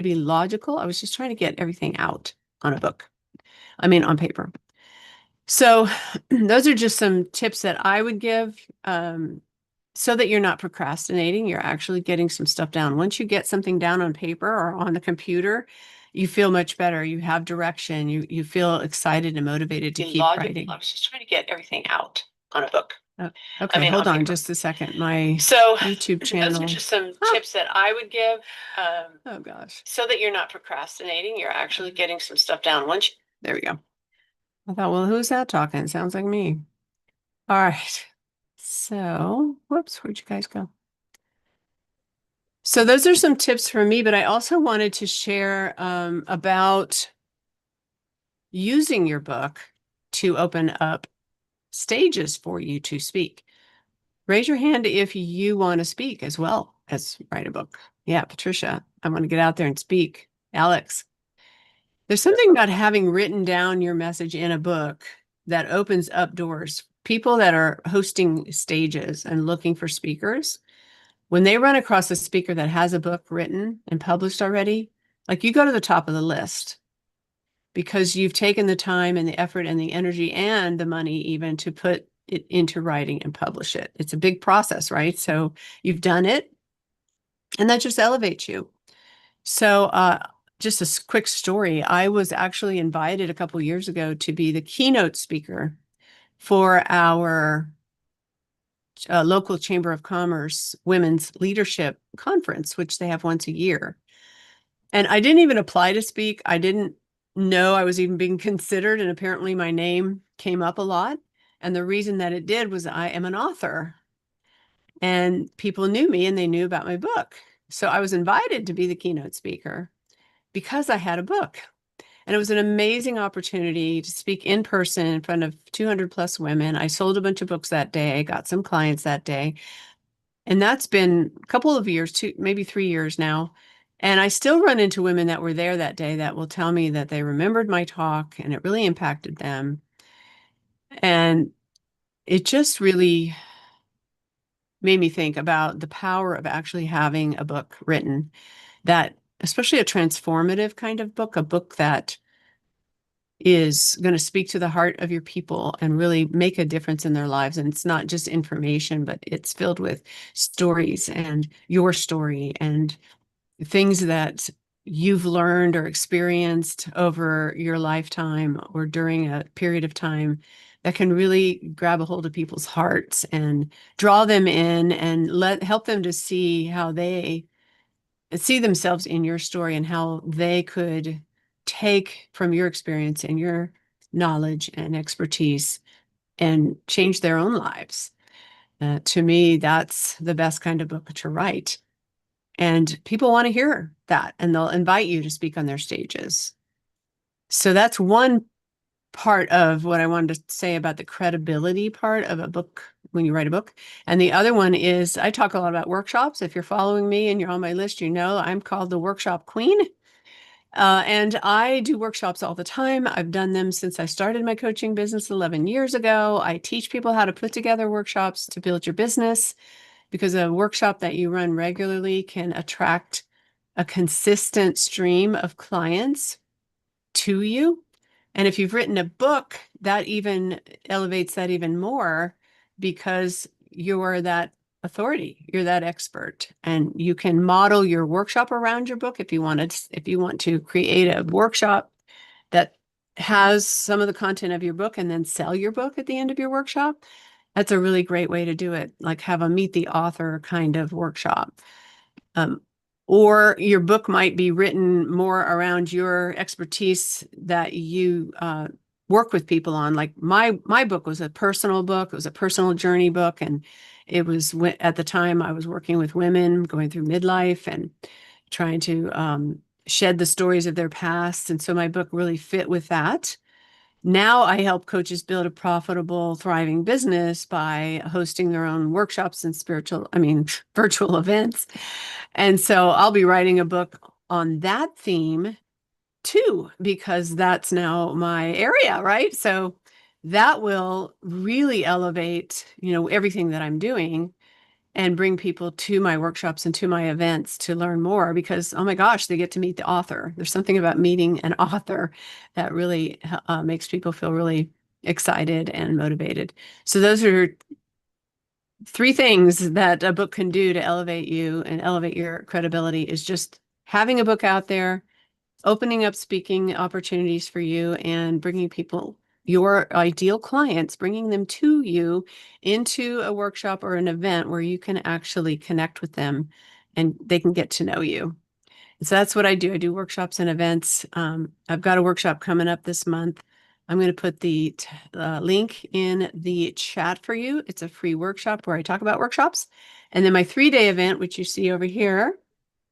pretty logical. I was just trying to get everything out on a book. I mean, on paper. So those are just some tips that I would give so that you're not procrastinating. You're actually getting some stuff down. Once you get something down on paper or on the computer, you feel much better. You have direction. You feel excited and motivated to keep writing. I was just trying to get everything out on a book. Oh, okay, hold on just a second. My YouTube channel. Those are just some tips that I would give. Oh gosh. So that you're not procrastinating. You're actually getting some stuff down. There we go. I thought, well, who's that talking? Sounds like me. All right. So, whoops, where'd you guys go? So those are some tips for me, but I also wanted to share about using your book to open up stages for you to speak. Raise your hand if you want to speak as well as write a book. Yeah, Patricia, I want to get out there and speak. Alex, there's something about having written down your message in a book that opens up doors. People that are hosting stages and looking for speakers, when they run across a speaker that has a book written and published already, like you go to the top of the list because you've taken the time and the effort and the energy and the money even to put it into writing and publish it. It's a big process, right? So you've done it, and that just elevates you. So just a quick story. I was actually invited a couple years ago to be the keynote speaker for our local Chamber of Commerce Women's Leadership Conference, which they have once a year. And I didn't even apply to speak. I didn't know I was even being considered. And apparently my name came up a lot. And the reason that it did was I am an author. And people knew me and they knew about my book. So I was invited to be the keynote speaker because I had a book. And it was an amazing opportunity to speak in person in front of 200 plus women. I sold a bunch of books that day, got some clients that day. And that's been a couple of years, maybe 3 years now. And I still run into women that were there that day that will tell me that they remembered my talk and it really impacted them. And it just really made me think about the power of actually having a book written that, especially a transformative kind of book, a book that is going to speak to the heart of your people and really make a difference in their lives. And it's not just information, but it's filled with stories and your story and things that you've learned or experienced over your lifetime or during a period of time that can really grab a hold of people's hearts and draw them in and help them to see how they see themselves in your story and how they could take from your experience and your knowledge and expertise and change their own lives. To me, that's the best kind of book to write. And people want to hear that, and they'll invite you to speak on their stages. So that's one part of what I wanted to say about the credibility part of a book when you write a book. And the other one is I talk a lot about workshops. If you're following me and you're on my list, you know I'm called the workshop queen. And I do workshops all the time. I've done them since I started my coaching business 11 years ago. I teach people how to put together workshops to build your business because a workshop that you run regularly can attract a consistent stream of clients to you. And if you've written a book, that even elevates that even more because you're that authority, you're that expert, and you can model your workshop around your book if you want to create a workshop that has some of the content of your book and then sell your book at the end of your workshop. That's a really great way to do it, like have a meet the author kind of workshop. Or your book might be written more around your expertise that you work with people on. Like my book was a personal book. It was a personal journey book. And it was at the time I was working with women going through midlife and trying to shed the stories of their past. And so my book really fit with that. Now I help coaches build a profitable, thriving business by hosting their own workshops and virtual events. And so I'll be writing a book on that theme too, because that's now my area, right? So that will really elevate, everything that I'm doing and bring people to my workshops and to my events to learn more because, oh my gosh, they get to meet the author. There's something about meeting an author that really makes people feel really excited and motivated. So those are three things that a book can do to elevate you and elevate your credibility is just having a book out there, opening up speaking opportunities for you and bringing people, your ideal clients, bringing them to you into a workshop or an event where you can actually connect with them and they can get to know you. So that's what I do. I do workshops and events. I've got a workshop coming up this month. I'm going to put the link in the chat for you. It's a free workshop where I talk about workshops. And then my 3-day event, which you see over here,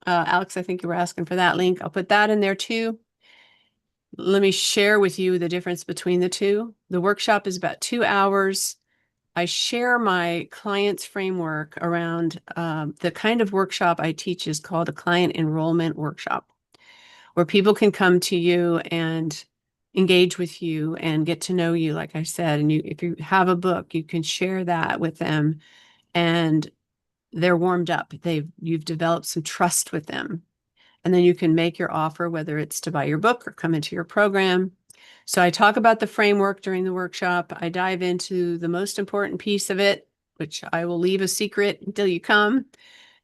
Alex, I think you were asking for that link. I'll put that in there too. Let me share with you the difference between the two. The workshop is about 2 hours. I share my client's framework around the kind of workshop I teach is called a client enrollment workshop, where people can come to you and engage with you and get to know you, like I said. And if you have a book, you can share that with them and they're warmed up. You've developed some trust with them. And then you can make your offer, whether it's to buy your book or come into your program. So I talk about the framework during the workshop. I dive into the most important piece of it, which I will leave a secret until you come.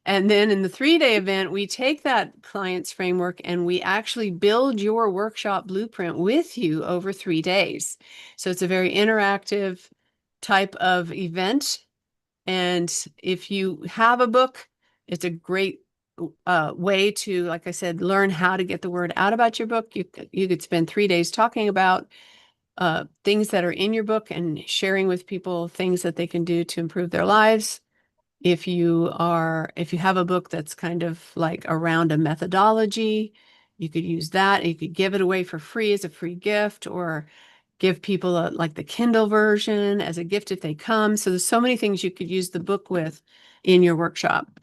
And then in the 3-day event, we take that client's framework and we actually build your workshop blueprint with you over 3 days. So it's a very interactive type of event. And if you have a book, it's a great way to, like I said, learn how to get the word out about your book. You could spend 3 days talking about things that are in your book and sharing with people things that they can do to improve their lives. If you have a book that's kind of like around a methodology, you could use that. You could give it away for free as a free gift or give people like the Kindle version as a gift if they come. So there's so many things you could use the book with in your workshop.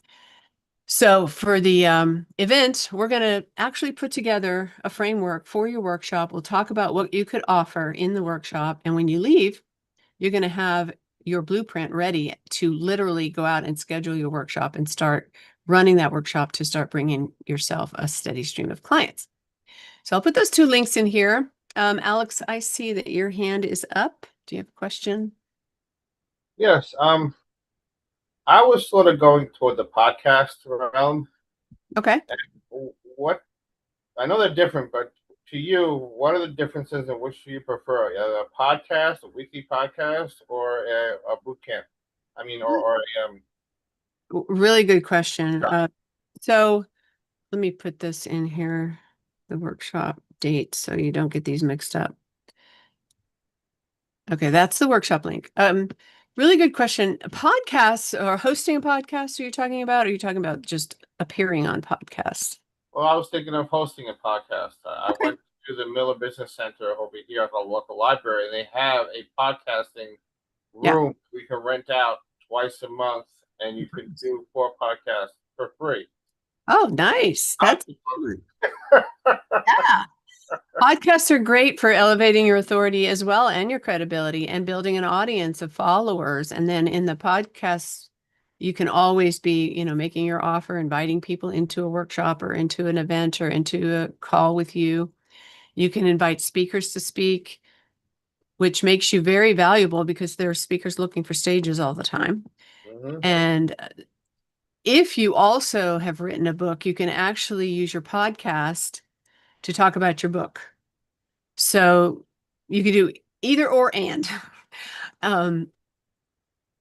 So for the event, we're going to actually put together a framework for your workshop. We'll talk about what you could offer in the workshop. And when you leave, you're going to have your blueprint ready to literally go out and schedule your workshop and start running that workshop to start bringing yourself a steady stream of clients. So I'll put those two links in here. Alex, I see that your hand is up. Do you have a question? Yes. I was sort of going toward the podcast realm. Okay. What I know they're different, but to you, what are the differences and which do you prefer? A podcast, a weekly podcast, or a boot camp? I mean, or Really good question. So let me put this in here, the workshop date, so you don't get these mixed up. Okay, that's the workshop link. Really good question. Podcasts or hosting a podcast, are you talking about? Or are you talking about just appearing on podcasts? well, I was thinking of hosting a podcast. I Okay. went to the Miller Business Center over here at the local library, and they have a podcasting Yeah. room we can rent out twice a month, and you can do 4 podcasts for free. Oh, nice. I That's yeah. Podcasts are great for elevating your authority as well and your credibility and building an audience of followers. And then in the podcast, you can always be, making your offer, inviting people into a workshop or into an event or into a call with you. You can invite speakers to speak, which makes you very valuable because there are speakers looking for stages all the time. Mhm. And if you also have written a book, you can actually use your podcast to talk about your book. So you could do either or and. Um,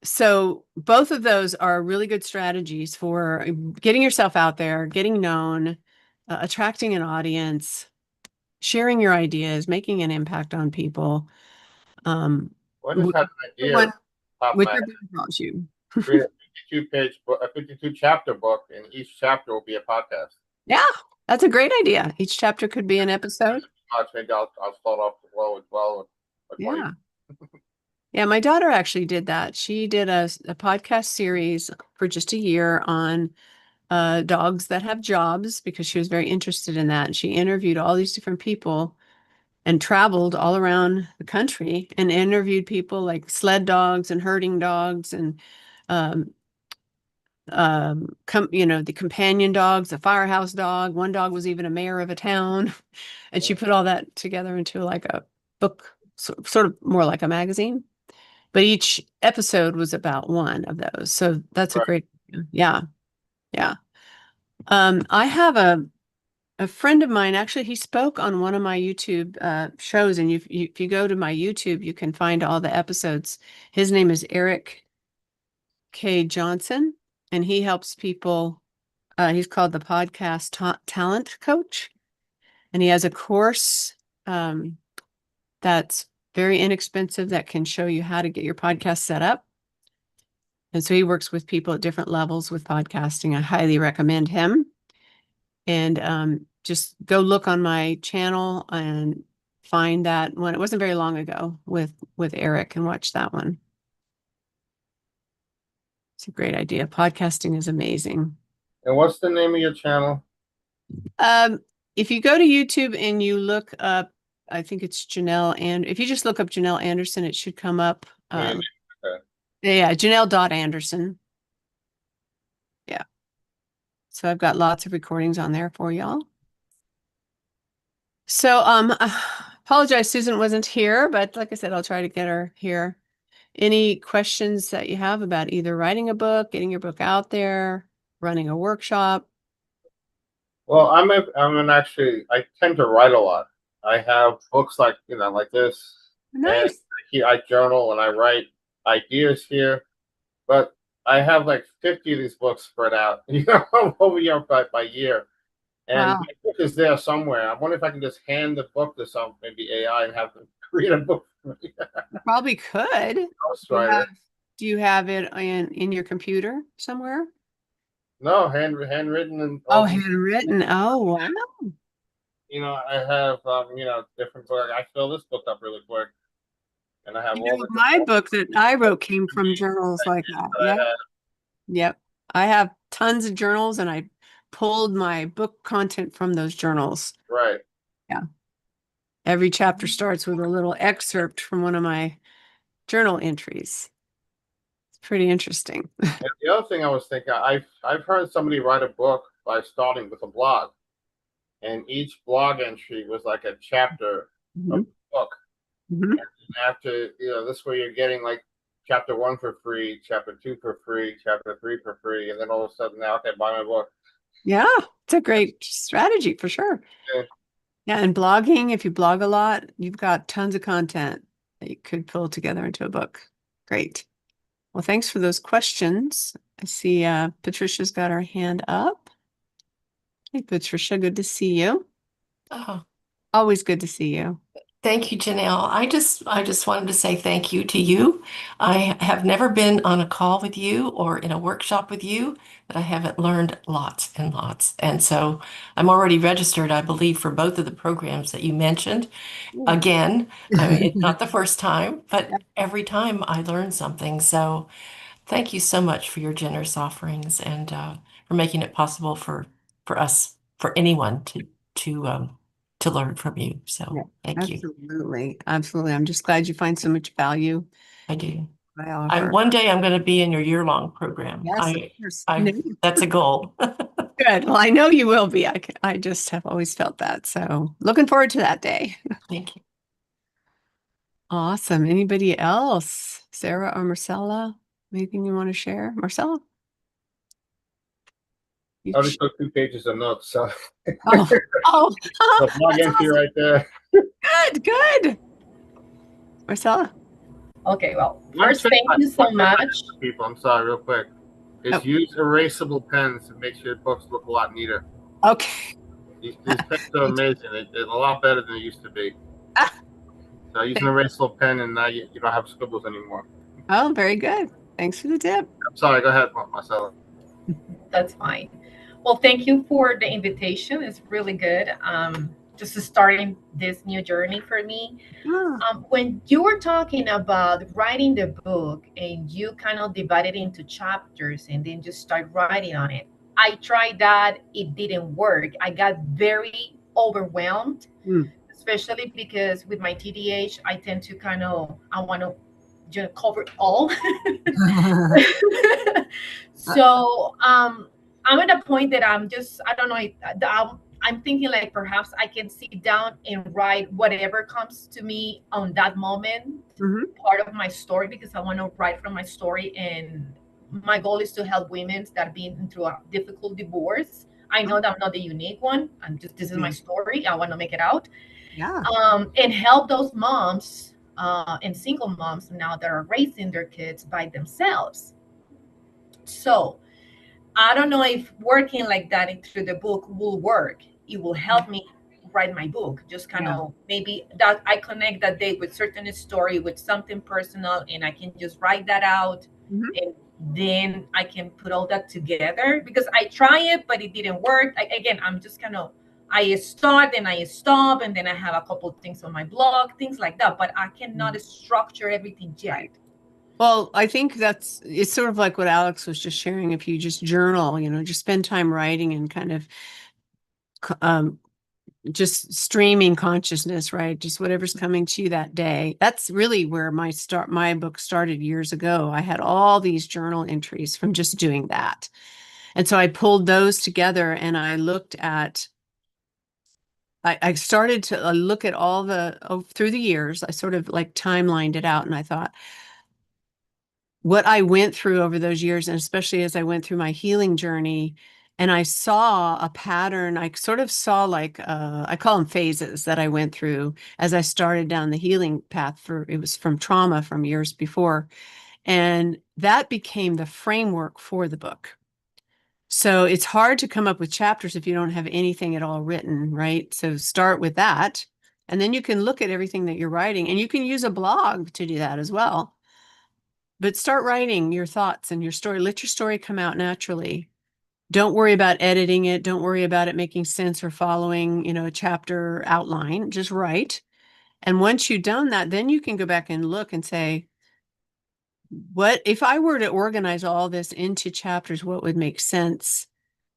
so both of those are really good strategies for getting yourself out there, getting known, attracting an audience, sharing your ideas, making an impact on people. Well, I just had an Whichever idea one, top of my whichever one draws you. create a 52-page book, a 52 chapter book, and each chapter will be a podcast. Yeah, that's a great idea. Each chapter could be an episode. Maybe I'll start off low as well. Like my Yeah. Yeah, my daughter actually did that. She did a podcast series for just a year on dogs that have jobs because she was very interested in that. And she interviewed all these different people and traveled all around the country and interviewed people like sled dogs and herding dogs and um, the companion dogs, the firehouse dog. One dog was even a mayor of a town. And she put all that together into like a book, sort of more like a magazine. But each episode was about one of those. So that's a Right. great, yeah, yeah. I have a friend of mine, actually, he spoke on one of my YouTube shows, and if you go to my YouTube, you can find all the episodes. His name is Eric K. Johnson, and he helps people. He's called the Podcast Talent Coach, and he has a course that's very inexpensive that can show you how to get your podcast set up. And so he works with people at different levels with podcasting. I highly recommend him. And just go look on my channel and find that one. It wasn't very long ago with Eric, and watch that one. It's a great idea. Podcasting is amazing. And what's the name of your channel? If you go to YouTube and you look up, I think it's Janelle, and if you just look up Janelle Anderson, it should come up. Okay. Yeah, Janelle.Anderson. Yeah. So I've got lots of recordings on there for y'all. So apologize Susan wasn't here, but like I said, I'll try to get her here. Any questions that you have about either writing a book, getting your book out there, running a workshop? Well, actually, I tend to write a lot. I have books like this, and Nice. I journal and I write ideas here. But I have like 50 of these books spread out, over by year. And Wow. my book is there somewhere. I wonder if I can just hand the book to maybe AI, and have them create a book for me. You probably could. Ghostwriter. Do you have it in your computer somewhere? No, handwritten and Oh, all. handwritten. Oh, wow. I have different books. I fill this book up really quick, and I have all the My book that I wrote came from journals like that. I Yeah. have. Yep. I have tons of journals, and I pulled my book content from those journals. Right. Yeah. Every chapter starts with a little excerpt from one of my journal entries. It's pretty interesting. And the other thing I was thinking, I've heard somebody write a book by starting with a blog, and each blog entry was like a chapter of Mhm. the book. Mhm. And after, this way you're getting like chapter 1 for free, chapter 2 for free, chapter 3 for free, and then all of a sudden now, okay, buy my book. Yeah, it's a great strategy for sure. Yeah. Yeah, and blogging, if you blog a lot, you've got tons of content that you could pull together into a book. Great. Well, thanks for those questions. I see Patricia's got her hand up. Hey, Patricia, good to see you. Oh, Always good to see you. thank you, Janelle. I just wanted to say thank you to you. I have never been on a call with you or in a workshop with you that I haven't learned lots and lots. And so I'm already registered, I believe, for both of the programs that you mentioned. Again, I mean, it's not the first time, but every time I learn something. So thank you so much for your generous offerings and for making it possible for us, for anyone to learn from you. Yeah, So thank you. absolutely. Absolutely. I'm just glad you find so much value I do. I offer. One day I'm going to be in your year-long program. Yes, of course. I that's a goal. Good. Well, I know you will be. I just have always felt that. So looking forward to that day. Thank you. Awesome. Anybody else? Sarah or Marcella? Anything you want to share? Marcella? I already took 2 pages of notes, so Oh, oh, the blog that's entry awesome. right there. Good, good. Marcella? Okay, well, One first, tip thank I- you so one tip I much. have for people, I'm sorry, real quick, is Oh. use erasable pens. It makes your books look a lot neater. Okay. These pens are amazing. They're a lot better than they used to be. Ah. So use an erasable pen, and now you don't have scribbles anymore. Oh, very good. Thanks for the tip. I'm sorry, go ahead, Marcella. That's fine. Well, thank you for the invitation. It's really good. Just starting this new journey for me. When you were talking about writing the book and you kind of divide it into chapters and then just start writing on it, I tried that. It didn't work. I got very overwhelmed, especially because with my TDAH, I tend to I want to cover all. So I'm at a point that I don't know, I'm thinking like perhaps I can sit down and write whatever comes to me on that moment, Mhm. part of my story, because I want to write from my story. And my goal is to help women that have been through a difficult divorce. I know that I'm not the unique one. This is my Yeah. story. I want to make it out, Yeah. and help those moms and single moms now that are raising their kids by themselves. So I don't know if working like that through the book will work. It will help me write my book. Just kind Yeah. of maybe that I connect that day with certain story with something personal, and I can just write that out, Mhm. and then I can put all that together, because I try it, but it didn't work. Again, I'm just kind of, I start and I stop, and then I have a couple of things on my blog, things like that. But I cannot structure everything yet. Right. Well, I think it's sort of like what Alex was just sharing. If you just journal, just spend time writing and kind of um, just streaming consciousness, right? Just whatever's coming to you that day. That's really where my book started years ago. I had all these journal entries from just doing that. And so I pulled those together and I looked at I started to look at all through the years. I sort of like timelined it out and I thought, what I went through over those years, and especially as I went through my healing journey, and I saw a pattern. I sort of saw like I call them phases that I went through as I started down the healing path. It was from trauma from years before, and that became the framework for the book. So it's hard to come up with chapters if you don't have anything at all written, right? So start with that, and then you can look at everything that you're writing, and you can use a blog to do that as well. But start writing your thoughts and your story. Let your story come out naturally. Don't worry about editing it. Don't worry about it making sense or following, a chapter outline. Just write. And once you've done that, then you can go back and look and say, what if I were to organize all this into chapters, what would make sense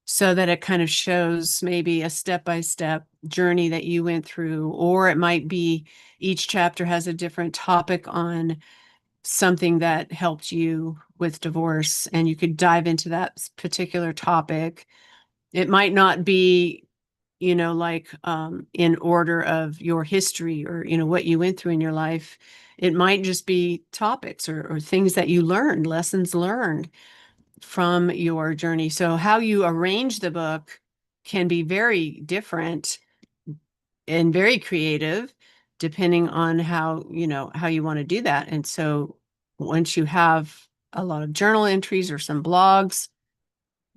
so that it kind of shows maybe a step-by-step journey that you went through, or it might be each chapter has a different topic on something that helped you with divorce and you could dive into that particular topic. It might not be, like in order of your history or, what you went through in your life. It might just be topics or things that you learned, lessons learned from your journey. So how you arrange the book can be very different and very creative depending on how you want to do that. And so once you have a lot of journal entries or some blogs,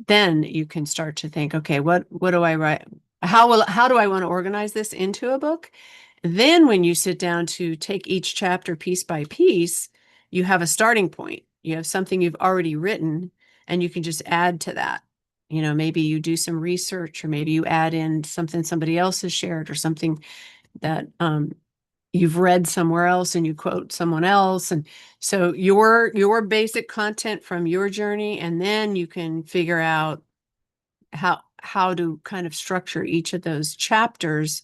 then you can start to think, okay, what do I write? How do I want to organize this into a book? Then when you sit down to take each chapter piece by piece, you have a starting point. You have something you've already written and you can just add to that. Maybe you do some research or maybe you add in something somebody else has shared or something that you've read somewhere else and you quote someone else. And so your basic content from your journey, and then you can figure out how to kind of structure each of those chapters.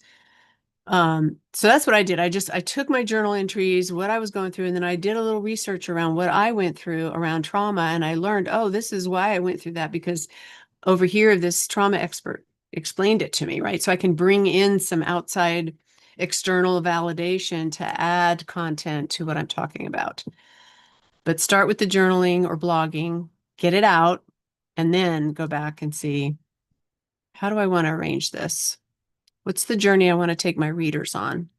So that's what I did. I took my journal entries, what I was going through, and then I did a little research around what I went through around trauma. And I learned, oh, this is why I went through that, because over here, this trauma expert explained it to me, right? So I can bring in some outside external validation to add content to what I'm talking about. But start with the journaling or blogging, get it out, and then go back and see, how do I want to arrange this? What's the journey I want to take my readers on?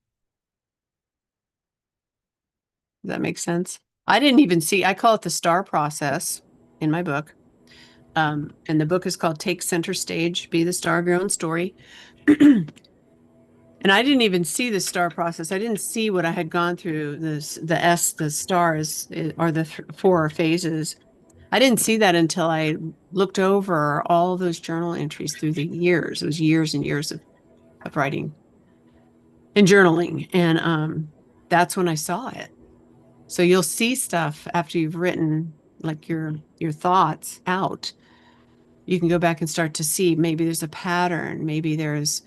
Does that make sense? I call it the STAR process in my book. And the book is called Take Center Stage, Be the Star of Your Own Story. And I didn't even see the STAR process. I didn't see what I had gone through. The stars are the four phases. I didn't see that until I looked over all those journal entries through the years. It was years and years of writing and journaling. And that's when I saw it. So you'll see stuff after you've written like your thoughts out. You can go back and start to see maybe there's a pattern, maybe there's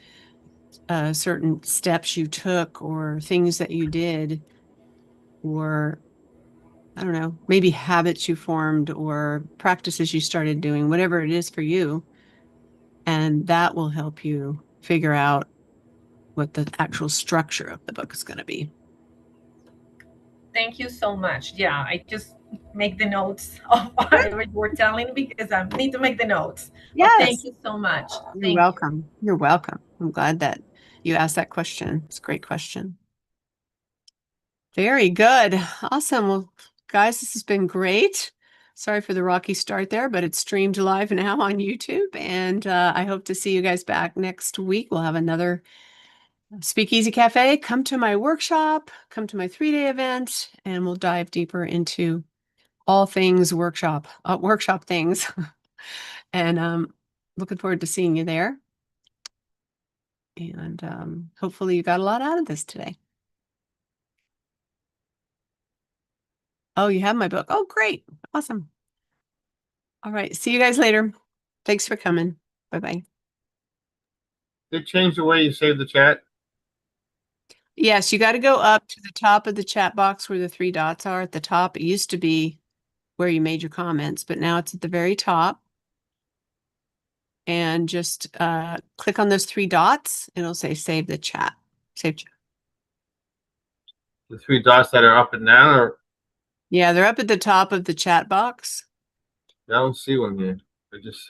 certain steps you took or things that you did, or I don't know, maybe habits you formed or practices you started doing, whatever it is for you. And that will help you figure out what the actual structure of the book is going to be. Thank you so much. Yeah, I just make the notes of whatever you were telling because I need to make the notes. Well, thank Yes. you so much. You're Thank you. welcome. You're welcome. I'm glad that you asked that question. It's a great question. Very good. Awesome. Well, guys, this has been great. Sorry for the rocky start there, but it's streamed live now on YouTube. And I hope to see you guys back next week. We'll have another Speakeasy Cafe. Come to my workshop, come to my 3-day event, and we'll dive deeper into all things workshop things. And looking forward to seeing you there. And hopefully you got a lot out of this today. Oh, you have my book. Oh, great. Awesome. All right. See you guys later. Thanks for coming. Bye-bye. They changed the way you save the chat. Yes, you got to go up to the top of the chat box where the 3 dots are at the top. It used to be where you made your comments, but now it's at the very top. And just click on those 3 dots. It'll say save the chat. Save chat. The 3 dots that are up and down, or Yeah, they're up at the top of the chat box. I don't see one here. I just see